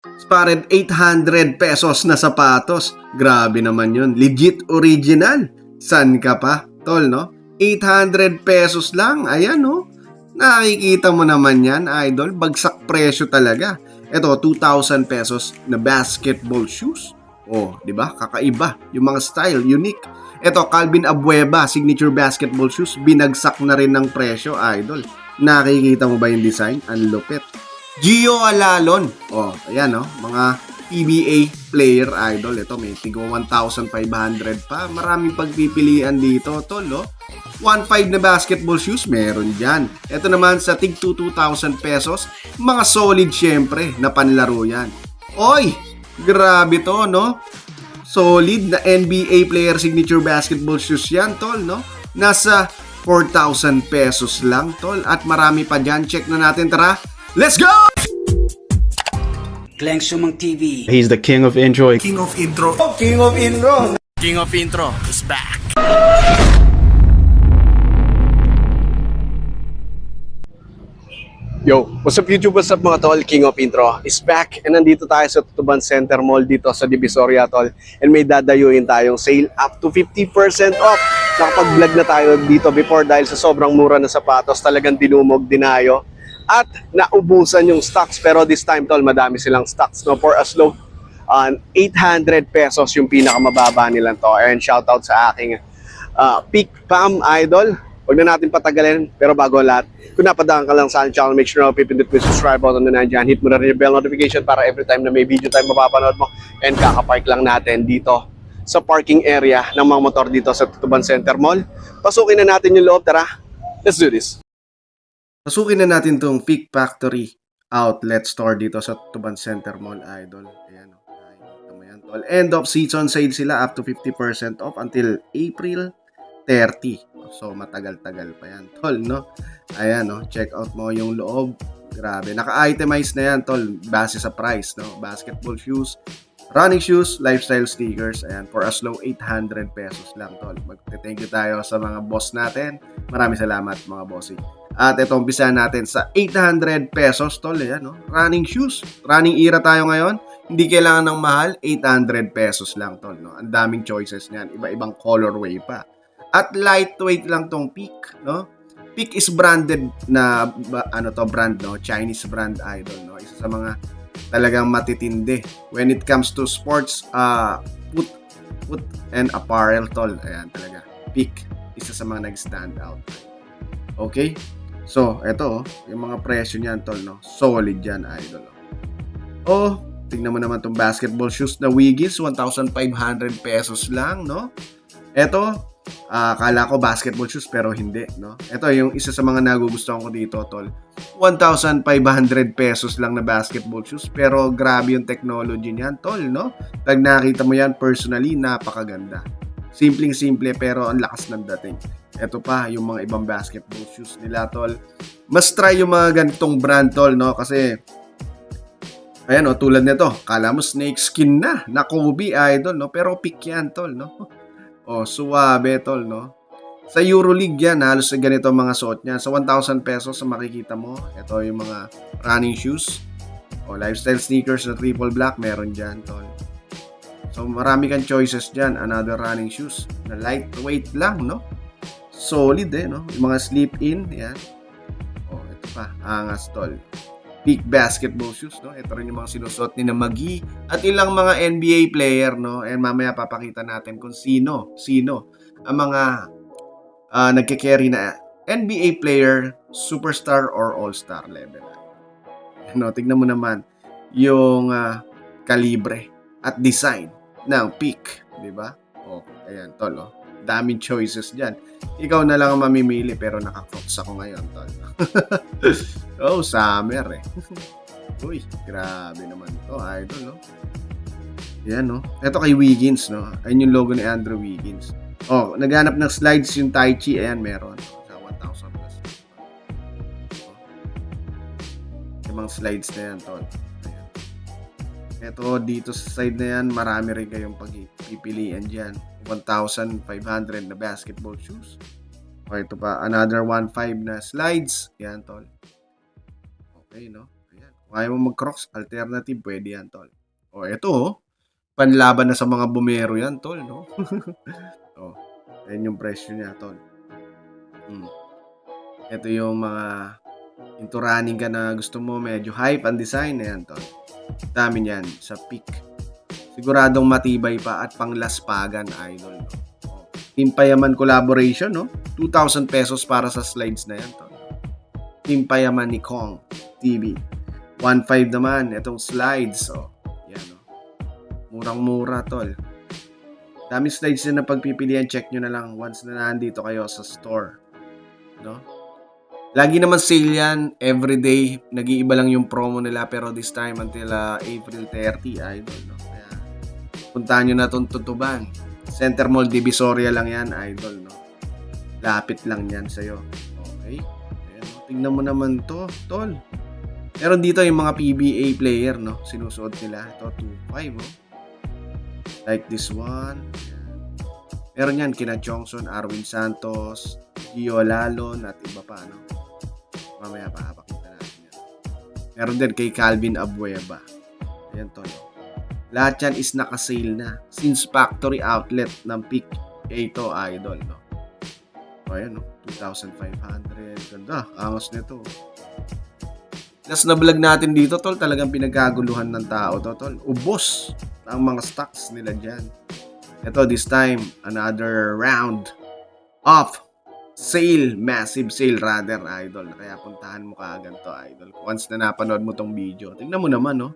Spared 800 pesos na sapatos. Grabe naman yun. Legit original. San ka pa, tol, no? 800 pesos lang. Ayan, no? Nakikita mo naman yan, idol. Bagsak presyo talaga. Ito, 2,000 pesos na basketball shoes. Oh, di ba? Kakaiba. Yung mga style, unique. Ito, Calvin Abueva, signature basketball shoes. Binagsak na rin ng presyo, idol. Nakikita mo ba yung design? Ang lupit. Gio Alalon. Oh, ayan, no? Mga PBA player idol. Ito, may tigo 1,500 pa. Maraming pagpipilian dito, tol, no? 1,500 na basketball shoes, meron dyan. Ito naman sa tig 2,000 pesos, mga solid syempre na panlaro yan. Oy, grabe to, no? Solid na NBA player signature basketball shoes yan, tol, no? Nasa 4,000 pesos lang, tol. At marami pa dyan. Check na natin, tara. Let's go! Glenn Sumang TV. He's the king of enjoy. King of intro. King of Intro. King of intro is back. Yo, what's up YouTube? What's up mga tol? King of Intro is back. And nandito tayo sa Tutuban Center Mall dito sa Divisoria, tol. And may dadayuin tayong sale up to 50% off. Nakapag-vlog na tayo dito before dahil sa sobrang mura na sapatos. Talagang dinumog, dinayo. At naubusan yung stocks. Pero this time, tol, madami silang stocks. No? For as low 800 pesos yung pinakamababa nilang to. And shoutout sa aking Peak Pam Idol. Huwag na natin patagalin, pero bago ang lahat, kung napadaan ka lang sa aking channel, make sure na pipindot mo yung subscribe button na nandyan. Hit mo na rin yung bell notification para every time na may video tayo mapapanood mo. And kakapark lang natin dito sa parking area ng mga motor dito sa Tutuban Center Mall. Pasukin na natin yung loob, tara. Let's do this. Pasukin na natin tong Peak Factory outlet store dito sa Tuban Center Mall, idol. Ayan, nakikita mo yan, tol. End of season sale sila up to 50% off until April 30. So, matagal-tagal pa yan, tol, no? Ayan, no? Check out mo yung loob. Grabe. Naka-itemize na yan, tol, base sa price, no? Basketball shoes, running shoes, lifestyle sneakers. Ayan, for as low 800 pesos lang, tol. Mag-thank you tayo sa mga boss natin. Maraming salamat, mga bossing. At ito, umpisa natin sa 800 pesos, tol. Ayan, no? Running shoes. Running era tayo ngayon. Hindi kailangan ng mahal. 800 pesos lang, tol, no? Ang daming choices niyan. Iba-ibang colorway pa. At lightweight lang tong Peak, no? Peak is branded na brand, no? Chinese brand, idol, no? Isa sa mga talagang matitindi when it comes to sports foot and apparel, tol. Ayan, talaga. Peak, isa sa mga nag-stand out. Okay? So, eto, yung mga presyo niyan, tol, no? Solid yan, idol. Oh, tingnan mo naman tong basketball shoes na Wiggins, 1,500 pesos lang, no? Eto, akala ko basketball shoes pero hindi, no? Ito yung isa sa mga nagugustuhan ko dito, tol. 1,500 pesos lang na basketball shoes pero grabe yung technology niyan, tol, no? Pag nakita mo yan personally, napakaganda. Simpleng-simple pero ang lakas ng dating. Ito pa yung mga ibang basketball shoes nila, tol. Mas try yung mga ganitong brand, tol, no? Kasi ayan, oh, tulad nito, kala mo snake skin na Kobe, idol, no? Pero Peak yan, tol, no? Oh, suwabe, tol, no? Sa EuroLeague yan, halos ganito ang mga suot niyan. Sa 1,000 pesos, sa makikita mo, ito yung mga running shoes. O, lifestyle sneakers na triple black, meron dyan, tol. So, marami kang choices dyan. Another running shoes na lightweight lang, no? Solid, no? Yung mga slip-in, yan. O, ito pa, angas, tol. Peak basketball shoes, no? Ito rin yung mga sinusuot ni Magi at ilang mga NBA player, no? And mamaya papakita natin kung sino ang mga nagke-carry na NBA player, superstar or all-star level. No, tignan mo naman yung kalibre at design ng Peak, di ba? Oh, ayan, tol, oh. Daming choices dyan. Ikaw na lang ang mamimili pero naka-crocs ako ngayon, tol. Oh, summer eh. Uy, grabe naman to, idol, no? Yan, no? Ito kay Wiggins, no? Ayun yung logo ni Andrew Wiggins. Oh, naghanap ng slides yung Tai Chi. Ayan, meron. Sa 1,000 plus. Oh. Yung mga slides na yan, tol. Ayan. Ito, dito sa side na yan, marami rin kayong pagpipilian dyan. 1,500 na basketball shoes. O, ito pa, another 1,500 na slides. Yan, tol. Okay, no? Ayan. Kung ayaw mo mag-Crocs, alternative, pwede yan, tol. O, ito, oh. Panlaban na sa mga bumero yan, tol, no? O, ayan yung presyo niya, tol. Ito yung mga into running ka na gusto mo, medyo hype ang design, ayan, tol. Dami niyan sa peak. Siguradong matibay pa at panglaspagan, idol, no? O, Team Payaman collaboration, no? 2,000 pesos para sa slides na yan, tol. Team Payaman ni Kong TV. 1.5 naman, itong slides, oh. Yan, oh. Murang-mura, tol. Dami slides na pagpipilian, check nyo na lang once na nandito kayo sa store. No? Lagi naman sale yan, everyday. Nag-iiba lang yung promo nila, pero this time until April 30, idol. No? Kaya, puntahan nyo na itong Tutuban. Center Mall Divisoria lang yan, idol. No? Lapit lang yan sa'yo. Okay? Ayan, tingnan mo naman to, tol. Pero dito yung mga PBA player, no? Sinusuot nila. Ito, 2.5, oh. Like this one. Ayan. Meron yan, kina Chongson, Arwin Santos, Gio Lalon, at iba pa, no? Mamaya papakita natin yan. Meron din kay Calvin Abueva. Ayan, tol. Lahat yan is naka-sale na. Since factory outlet ng Peak ito, idol, no? O, ayan, no? 2,500. Ganda, angas nito. Last na vlog natin dito, tol, talagang pinagkaguluhan ng tao to, tol. Ubos ang mga stocks nila dyan. Ito, this time, another round of sale, massive sale rather, idol. Kaya puntahan mo kaagad to, idol. Once na napanood mo tong video, tingnan mo naman, no?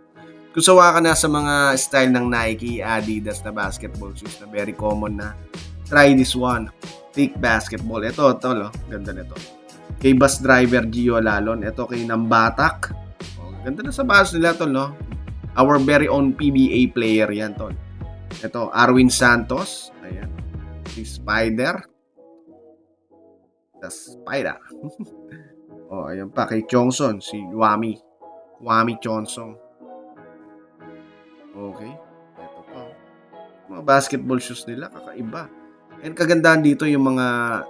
Kung sawa ka na sa mga style ng Nike, Adidas na basketball shoes na very common na, try this one. Thick basketball. Ito, tol, oh. Ganda nito. Kay bus driver Gio Lalon. Ito kay Nambatak. Oh, ganda na sa bahas nila, tol, no? Our very own PBA player yan, tol. Ito, Arwin Santos. Ayan. Si Spider. The Spider. Oh, ayan pa. Kay Chongson. Si Wami. Wami Chongson. Okay. Ito pa. Mga basketball shoes nila, kakaiba. And kagandahan dito yung mga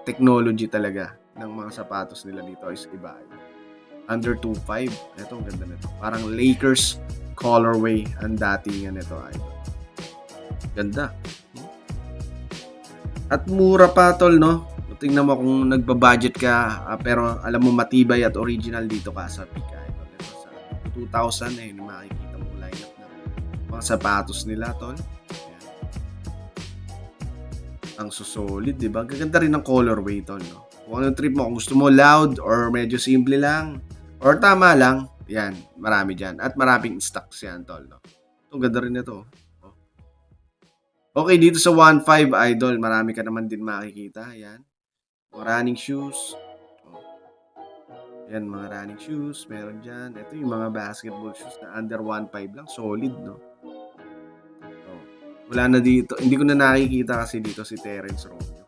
technology talaga ng mga sapatos nila dito is iba. Under 2.5. Ito, ang ganda nito. Parang Lakers colorway ang datingan nito. Ganda. At mura pa, tol, no? Tingnan mo kung nagbabudget ka, pero alam mo matibay at original dito ka sa Peak. Ito sa 2,000 eh, makikita mo lineup na mga sapatos nila, tol. Ayan. Ang susolid, di ba? Gaganda rin ng colorway, tol, no? Kung anong trip mo, kung gusto mo loud or medyo simple lang or tama lang, yan, marami dyan. At maraming stocks yan, tol, no? Ito, ganda rin ito. Okay, dito sa 1.5, idol, marami ka naman din makikita. Yan. Mga running shoes. Yan, mga running shoes. Meron dyan. Ito yung mga basketball shoes na under 1.5 lang. Solid, no? Wala na dito. Hindi ko na nakikita kasi dito si Terence Romeo.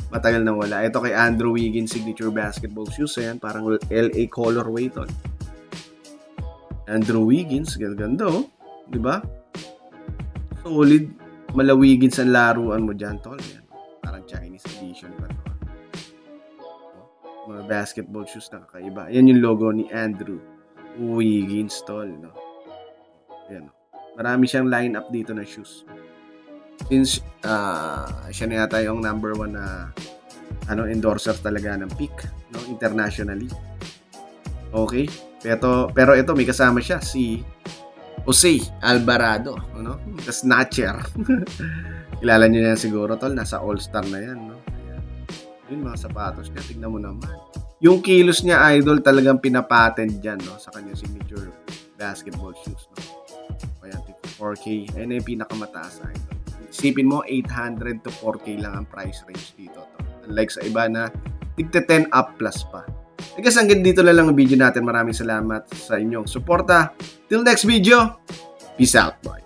Matagal na wala. Ito kay Andrew Wiggins signature basketball shoes. Ayan, parang LA colorway to. Andrew Wiggins, ganda, oh. Diba? Solid. Malawigins ang laruan mo dyan, tol. Ayan. Parang Chinese edition pa to. Mga basketball shoes na kakaiba. Ayan yung logo ni Andrew Wiggins, tol. No? Ayan. Marami siyang line-up dito na shoes. Since siya na yata yung number 1 na endorser talaga ng Peak, no? Internationally. Okay? Pero ito may kasama siya si Jose Alvarado, no? The Snatcher. Kilala niyo na yan siguro, tol. Nasa All-Star na yan, no? Ayan. Yun mga sapatos niya. Tignan mo naman. Yung kilos niya, idol, talagang pinapatent dyan, no? Sa kanyang signature basketball shoes, no? Ayan, 4K. Ayan yung pinakamataas, idol. Isipin mo, 800 to 4K lang ang price range dito, to. Unlike sa iba na tigte 10 up plus pa. I guess hanggang dito na lang ang video natin. Maraming salamat sa inyong suporta. Till next video, peace out, boy.